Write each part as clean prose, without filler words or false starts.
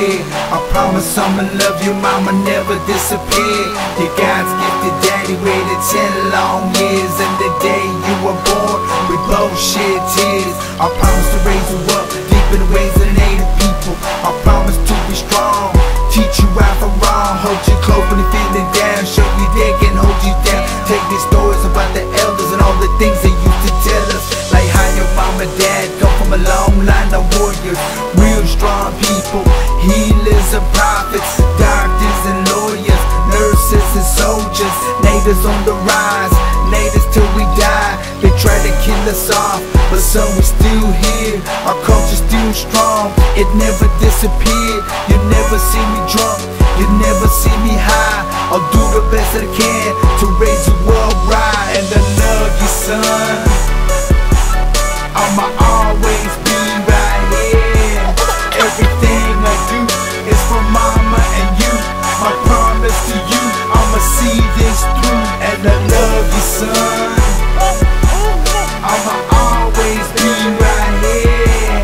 here. I promise I'ma love you, mama, never disappear. Your God's gifted daddy waited 10 long years, and the day you were born, we both shed tears. I promise to raise you up deep in the ways of native people. I promise to be strong, teach you right from wrong, hold you close when you're feeling down, show you they can hold you down. Take these stories about the elders and all the things they used to tell us, like how your mom and dad come from a long line of warriors, real strong people, healers and prophets, doctors and lawyers, nurses and soldiers, natives on the rise, natives till we die. They try to kill us off, but some we still here. Our culture's still strong, it never disappeared. You never see me drunk, you never see me high. I'll do the best that I can to raise you up right. And I love you, son, I'ma always be right here. Everything I do is for mama and you. My promise to you, I'ma see this through. And I love you, son, I'ma always be right here.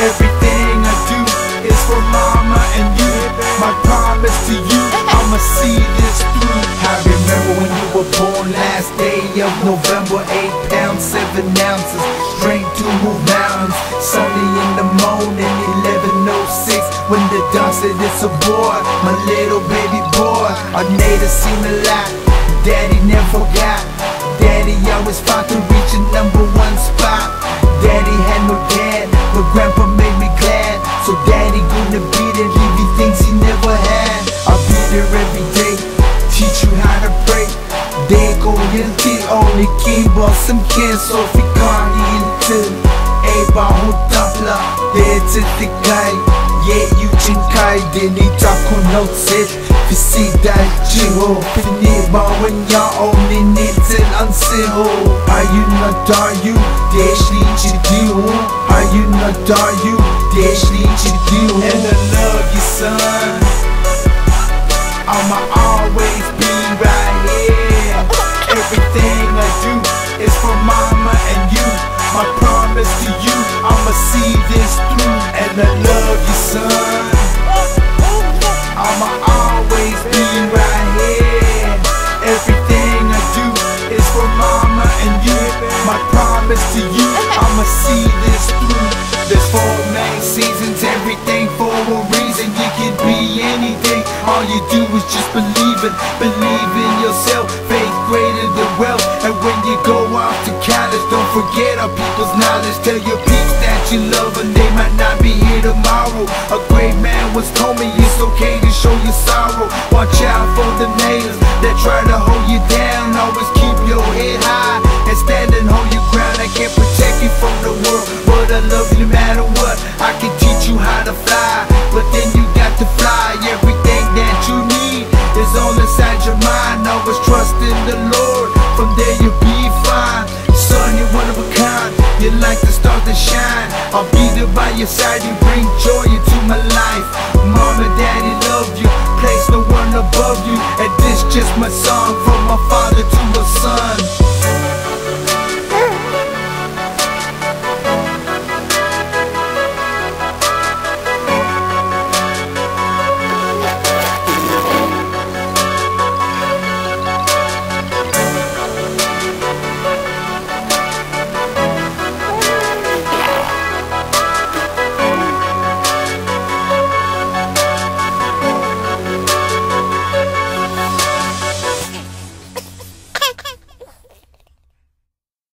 Everything I do is for mama and you. My promise to you, I'ma see this through. I remember when you were born, last day of November, 8 pounds, 7 ounces, strength to move mountains. Sunday in the morning, 11:06, when the dawn said it's a boy, my little baby boy. Our natives seen a lot, daddy never forgot. Daddy always fought to reach a #1 spot. Daddy had no dad, but grandpa made me glad. So daddy gonna be there, give you things he never had. I'll be there every day, teach you how to pray. Deko yanti only kimbo some cancel ficar into a bahutapla de kai. Yeah, you can kai deni tako no set. Fisi dai jiho fini ba when ya only need to unsiho. Are you not are you dashly chidiu? Are you not are you dashly chidiu? And I love you, son, I'ma always be right here. Everything I do is for mama and you. My promise to you, I'ma see this through. And I love you, son, I'ma always be right here. Everything I do is for mama and you. My promise to you, I'ma see this through. There's 4 main seasons, everything for a reason. You can be anything, all you do is just believe it. Believe in yourself, faith greater than wealth. And when you go off to college, don't forget our people's knowledge. Tell your peeps that you love and they might not be here tomorrow. A great man once told me it's okay to show your sorrow. Watch out for the natives that try to hold you down. Always keep your head high and stand and hold your ground. I can't protect you from the world, but I love you no matter what. I can teach you how to fly, but then you got to fly. Everything that you need is all inside your mind. Always trust in the Lord, from there you'll be fine. Son, you're one of a kind, you're like the star that shine. I'll be there by your side, you bring joy into my life. Mom and daddy love you, place no one above you. And this just my song from my father to my son.